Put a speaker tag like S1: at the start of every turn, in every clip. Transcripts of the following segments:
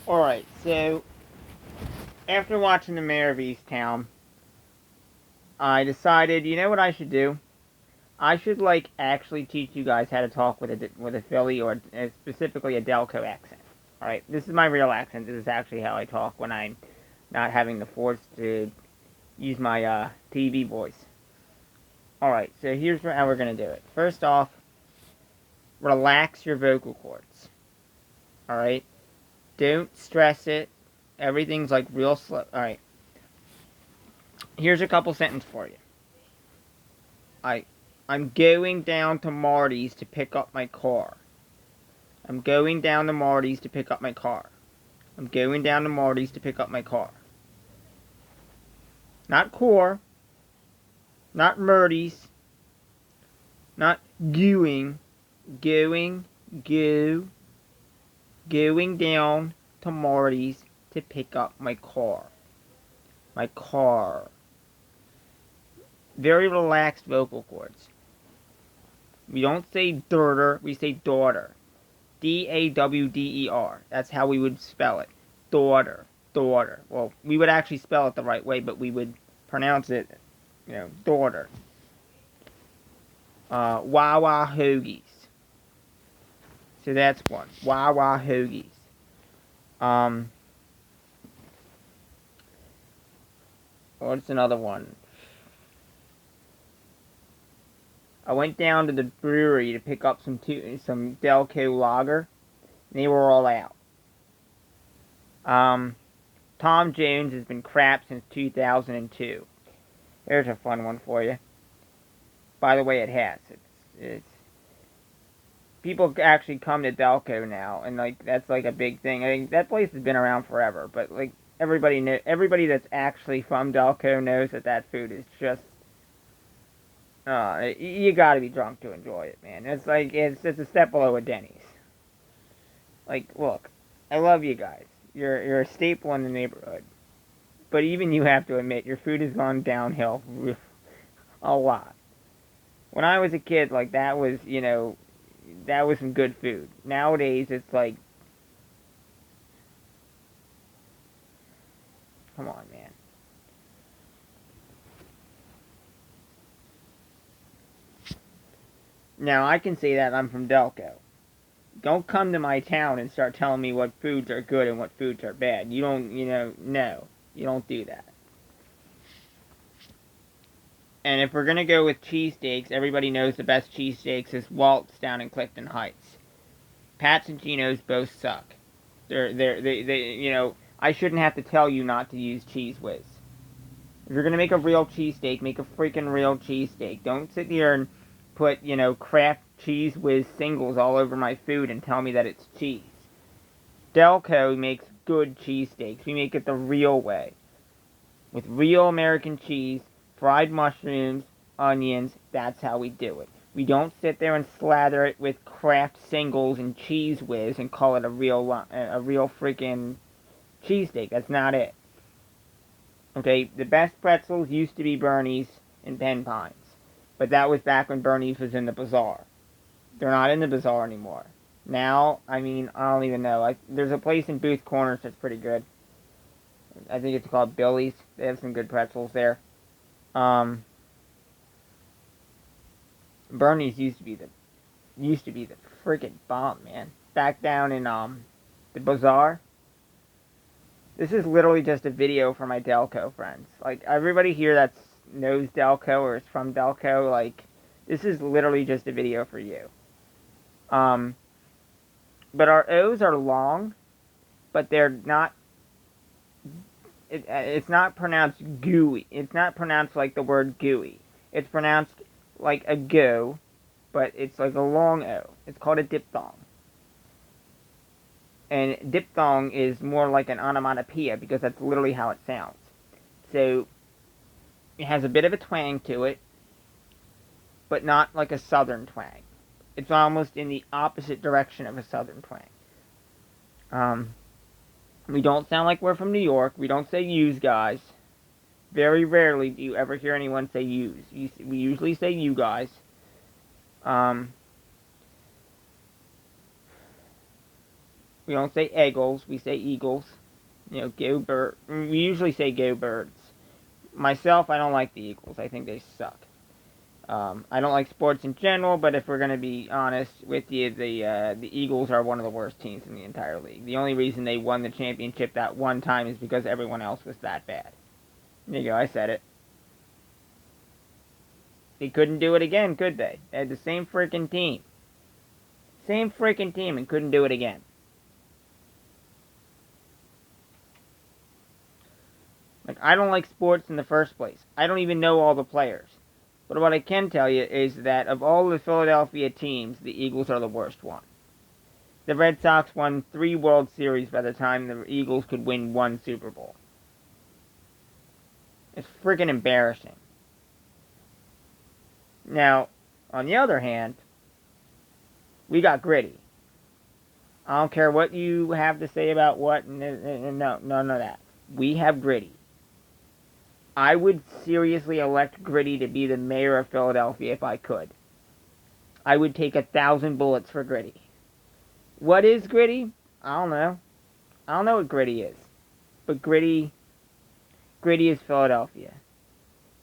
S1: Alright, so after watching the Mayor of Easttown, I decided, you know what I should do? I should like actually teach you guys how to talk with a Philly or specifically a Delco accent. All right, this is my real accent. This is actually how I talk when I'm not having the force to use my TV voice. All right, so here's how we're gonna do it. First off, relax your vocal cords. All right, don't stress it. Everything's like real slow. All right, here's a couple sentences for you. I I'm going down to Marty's to pick up my car. I'm going down to Marty's to pick up my car. I'm going down to Marty's to pick up my car. Not core, not Murdy's, not going, going, go, going down to Marty's to pick up my car. My car. Very relaxed vocal cords. We don't say daughter, we say daughter. Dawder. That's how we would spell it. Daughter. Daughter. Well, we would actually spell it the right way, but we would pronounce it, daughter. Wawa hoagies. So that's one. Wawa hoagies. What's another one? I went down to the brewery to pick up some Delco lager. And they were all out. Tom Jones has been crap since 2002. There's a fun one for you. By the way, it has. It's people actually come to Delco now, and like that's like a big thing. I think that place has been around forever, but like everybody that's actually from Delco knows that food is just. You gotta be drunk to enjoy it, man. It's just a step below a Denny's. Like, look, I love you guys. You're a staple in the neighborhood, but even you have to admit your food has gone downhill a lot. When I was a kid, like that was that was some good food. Nowadays, it's like, come on, man. Now I can say that I'm from Delco. Don't come to my town and start telling me what foods are good and what foods are bad. You don't, no, you don't do that. And if we're gonna go with cheesesteaks, everybody knows the best cheesesteaks is Walt's down in Clifton Heights. Pat's and Geno's both suck. I shouldn't have to tell you not to use Cheese Whiz. If you're gonna make a real cheesesteak, make a freaking real cheesesteak. Don't sit here and put, Kraft Cheese Whiz singles all over my food and tell me that it's cheese. Delco makes good cheesesteaks. We make it the real way. With real American cheese, fried mushrooms, onions, that's how we do it. We don't sit there and slather it with Kraft singles and Cheese Whiz and call it a real freaking cheesesteak. That's not it. Okay, the best pretzels used to be Bernie's and Penn Pines. But that was back when Bernie's was in the Bazaar. They're not in the Bazaar anymore. Now, I don't even know. There's a place in Booth Corners that's pretty good. I think it's called Billy's. They have some good pretzels there. Bernie's used to be the freaking bomb, man. Back down in the Bazaar. This is literally just a video for my Delco friends. Like everybody here that knows Delco or is from Delco, like this is literally just a video for you. But our O's are long, but they're not. It's not pronounced gooey. It's not pronounced like the word gooey. It's pronounced like a go, but it's like a long O. It's called a diphthong. And diphthong is more like an onomatopoeia because that's literally how it sounds. So it has a bit of a twang to it, but not like a southern twang. It's almost in the opposite direction of a southern twang. We don't sound like we're from New York. We don't say yous guys. Very rarely do you ever hear anyone say yous. We usually say you guys. We don't say Eagles, we say Eagles. You know, go bird. We usually say go birds. Myself, I don't like the Eagles. I think they suck. I don't like sports in general, but if we're gonna be honest with you, the Eagles are one of the worst teams in the entire league. The only reason they won the championship that one time is because everyone else was that bad. There you go, I said it. They couldn't do it again, could they? They had the same freaking team. Same freaking team and couldn't do it again. Like, I don't like sports in the first place. I don't even know all the players. But what I can tell you is that of all the Philadelphia teams, the Eagles are the worst one. The Red Sox won 3 World Series by the time the Eagles could win 1 Super Bowl. It's freaking embarrassing. Now, on the other hand, we got gritty. I don't care what you have to say about what, no, none of that. We have gritty. I would seriously elect Gritty to be the mayor of Philadelphia if I could. I would take 1,000 bullets for Gritty. What is Gritty? I don't know. I don't know what Gritty is. But Gritty is Philadelphia.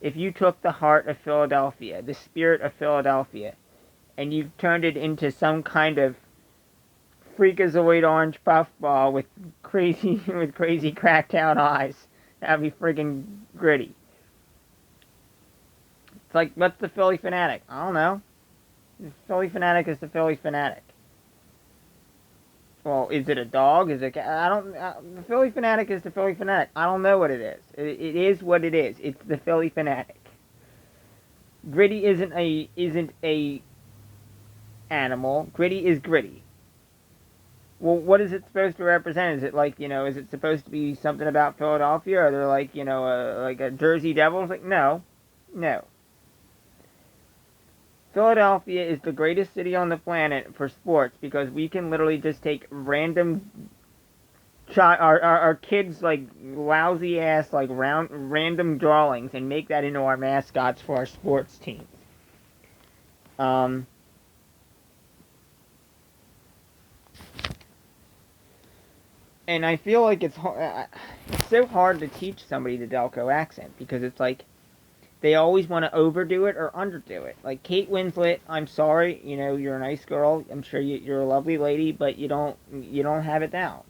S1: If you took the heart of Philadelphia, the spirit of Philadelphia, and you turned it into some kind of freakazoid orange puffball with crazy cracked out eyes, that'd be friggin' Gritty. It's like, what's the Philly Fanatic? I don't know. The Philly Fanatic is the Philly Fanatic. Well, is it a dog? Is it? I don't. The Philly Fanatic is the Philly Fanatic. I don't know what it is. It is what it is. It's the Philly Fanatic. Gritty isn't a animal. Gritty is Gritty. Well, what is it supposed to represent? Is it like, is it supposed to be something about Philadelphia? Or they're like, like a Jersey Devils? Like, no. Philadelphia is the greatest city on the planet for sports because we can literally just take random our kids, like, lousy ass, like, random drawings and make that into our mascots for our sports teams. And I feel like it's so hard to teach somebody the Delco accent because it's like they always want to overdo it or underdo it. Like Kate Winslet, I'm sorry, you're a nice girl. I'm sure you're a lovely lady, but you don't have it down.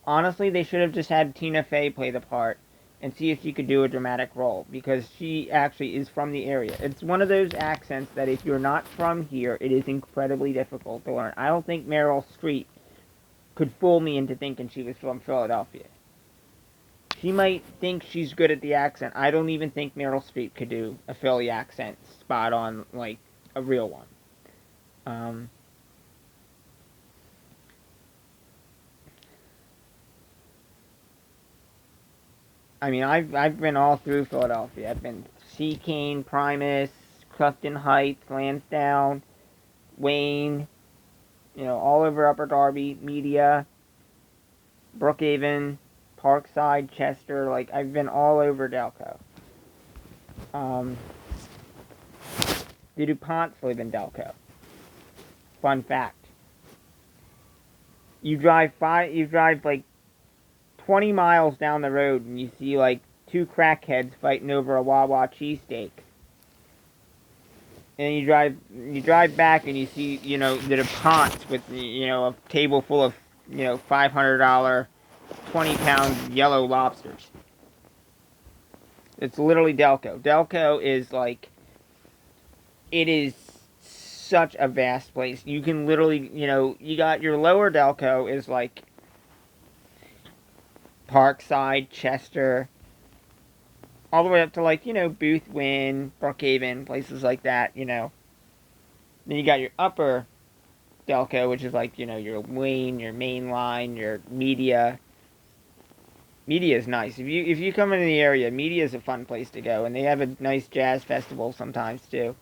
S1: Honestly, they should have just had Tina Fey play the part and see if she could do a dramatic role because she actually is from the area. It's one of those accents that if you're not from here, it is incredibly difficult to learn. I don't think Meryl Streep could fool me into thinking she was from Philadelphia. She might think she's good at the accent. I don't even think Meryl Streep could do a Philly accent spot on, like a real one. I mean, I've been all through Philadelphia. I've been Seacane, Primus, Clifton Heights, Lansdowne, Wayne, all over Upper Darby, Media, Brookhaven, Parkside, Chester. Like, I've been all over Delco. The DuPonts live in Delco. Fun fact. You drive like 20 miles down the road and you see like 2 crackheads fighting over a Wawa cheesesteak. And you drive back and you see, the DuPonts with, a table full of, $500, 20-pound yellow lobsters. It's literally Delco. Delco is like, it is such a vast place. You can literally, you got your lower Delco is like Parkside, Chester, all the way up to like, Booth, Wynn, Brookhaven, places like that, Then you got your upper Delco, which is like, your Wayne, your Main Line, your Media. Media is nice. If you come into the area, Media is a fun place to go, and they have a nice jazz festival sometimes too.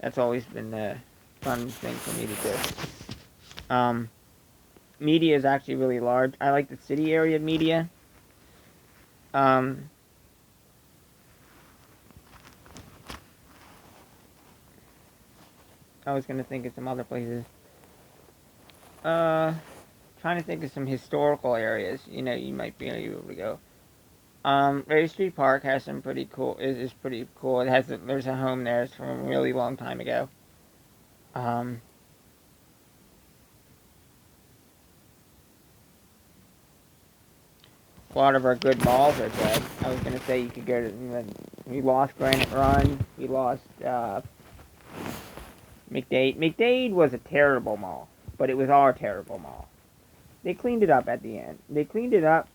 S1: That's always been a fun thing for me to do. Media is actually really large. I like the city area of Media. I was gonna think of some other places. Trying trying to think of some historical areas, you know, you might be able to go. Ray Street Park has some pretty cool, is pretty cool. There's a home there. It's from a really long time ago. Um, a lot of our good malls are dead. I was gonna say you could go to, we lost Granite Run. We lost, McDade. McDade was a terrible mall, but it was our terrible mall. They cleaned it up at the end. They cleaned it up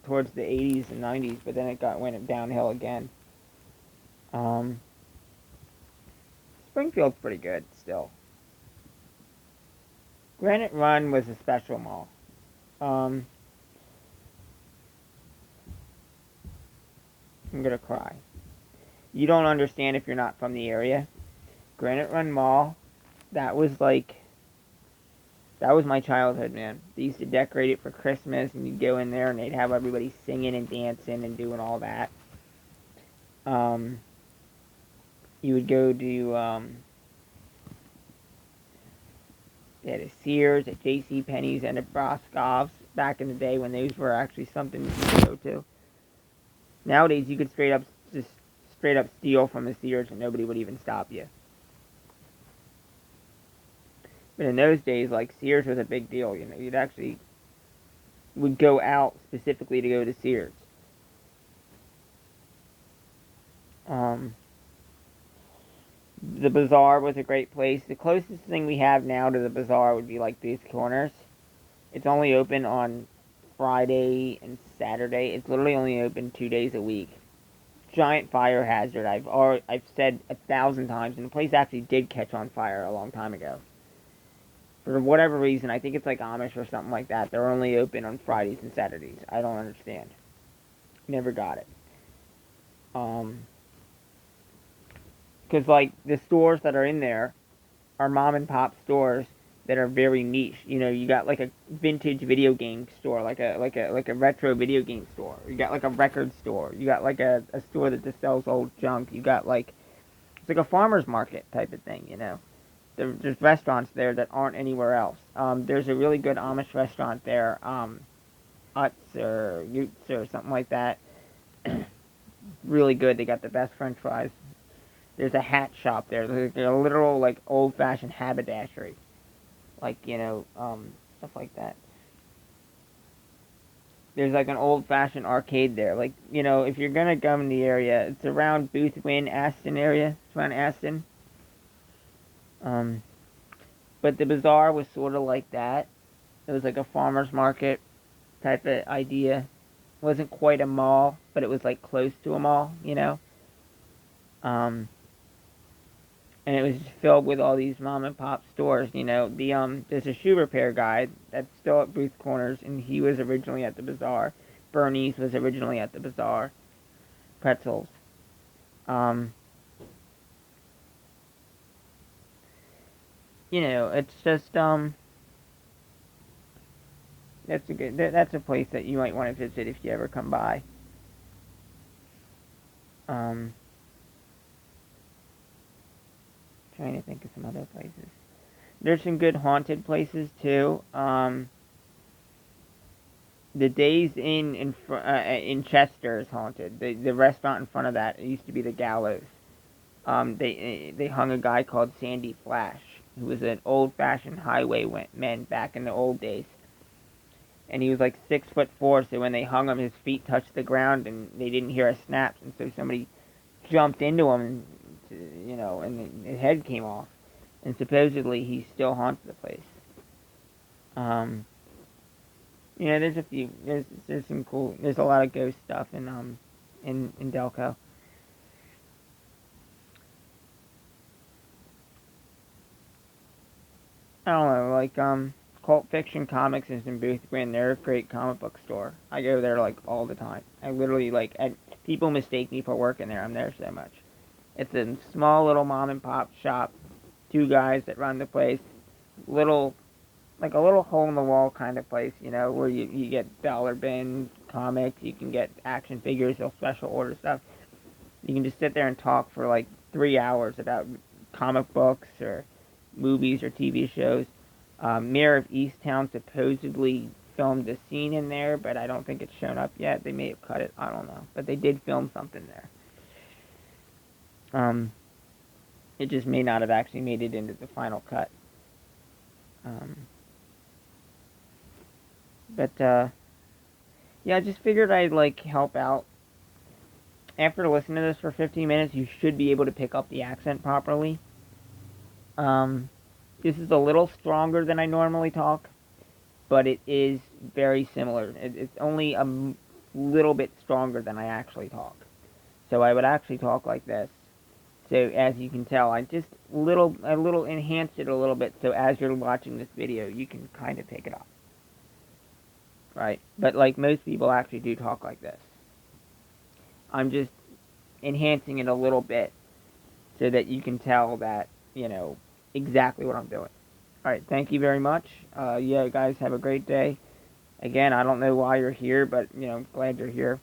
S1: towards the 80s and 90s, but then went downhill again. Springfield's pretty good still. Granite Run was a special mall. I'm gonna cry. You don't understand if you're not from the area. Granite Run Mall, that was my childhood, man. They used to decorate it for Christmas, and you'd go in there, and they'd have everybody singing and dancing and doing all that. You would go to, they had a Sears, a J.C. Penney's, and a Broskov's back in the day when those were actually something you could go to. Nowadays, you could straight up steal from a Sears, and nobody would even stop you. But in those days, like, Sears was a big deal, you know. You'd actually would go out specifically to go to Sears. The Bazaar was a great place. The closest thing we have now to the Bazaar would be like Booth Corners. It's only open on Friday and Saturday. It's literally only open 2 days a week. Giant fire hazard. I've said 1,000 times, and the place actually did catch on fire a long time ago. For whatever reason, I think it's like Amish or something like that. They're only open on Fridays and Saturdays. I don't understand. Never got it. Because, like, the stores that are in there are mom and pop stores that are very niche. You know, you got like a vintage video game store, like a retro video game store. You got like a record store. You got like a store that just sells old junk. You got like, it's like a farmer's market type of thing, you know. There's restaurants there that aren't anywhere else. There's a really good Amish restaurant there, Utz or Utes or something like that. Really good. They got the best French fries. There's a hat shop there. There's a literal, like, old-fashioned haberdashery. Like, you know, stuff like that. There's, like, an old-fashioned arcade there. Like, you know, if you're gonna come in the area, it's around Boothwyn, Aston area. It's around Aston. But the Bazaar was sort of like that. It was like a farmer's market type of idea. It wasn't quite a mall, but it was, like, close to a mall, you know? And it was filled with all these mom and pop stores, you know. There's a shoe repair guy that's still at Booth Corners, and he was originally at the Bazaar. Bernie's was originally at the Bazaar. Pretzels. You know, it's just, that's a place that you might want to visit if you ever come by. Trying to think of some other places. There's some good haunted places too. The Days Inn in Chester is haunted. The restaurant in front of that, it used to be the Gallows. They hung a guy called Sandy Flash, who was an old-fashioned highwayman back in the old days. And he was like 6'4", so when they hung him, his feet touched the ground, and they didn't hear a snap, and so somebody jumped into him, and, you know, and his head came off. And supposedly he still haunts the place. You know, there's a few, there's some cool, there's a lot of ghost stuff in Delco. I don't know, like, Cult Fiction Comics is in Boothwyn. They're a great comic book store. I go there, like, all the time. I literally, like, people mistake me for working there. I'm there so much. It's a small little mom and pop shop. 2 guys that run the place. Like a little hole-in-the-wall kind of place, you know, where you get dollar bin comics, you can get action figures, they'll special order stuff. You can just sit there and talk for, like, 3 hours about comic books or movies or TV shows. Mayor of Easttown supposedly filmed a scene in there, but I don't think it's shown up yet. They may have cut it. I don't know. But they did film something there. It just may not have actually made it into the final cut. Yeah, I just figured I'd, like, help out. After listening to this for 15 minutes, you should be able to pick up the accent properly. This is a little stronger than I normally talk, but it is very similar. It's only a little bit stronger than I actually talk. So I would actually talk like this. So as you can tell, I just a little enhanced it a little bit, so as you're watching this video, you can kind of pick it up. Right? But like most people actually do talk like this. I'm just enhancing it a little bit so that you can tell that, you know, exactly what I'm doing. Alright, thank you very much. Yeah, guys, have a great day. Again, I don't know why you're here, but, you know, glad you're here.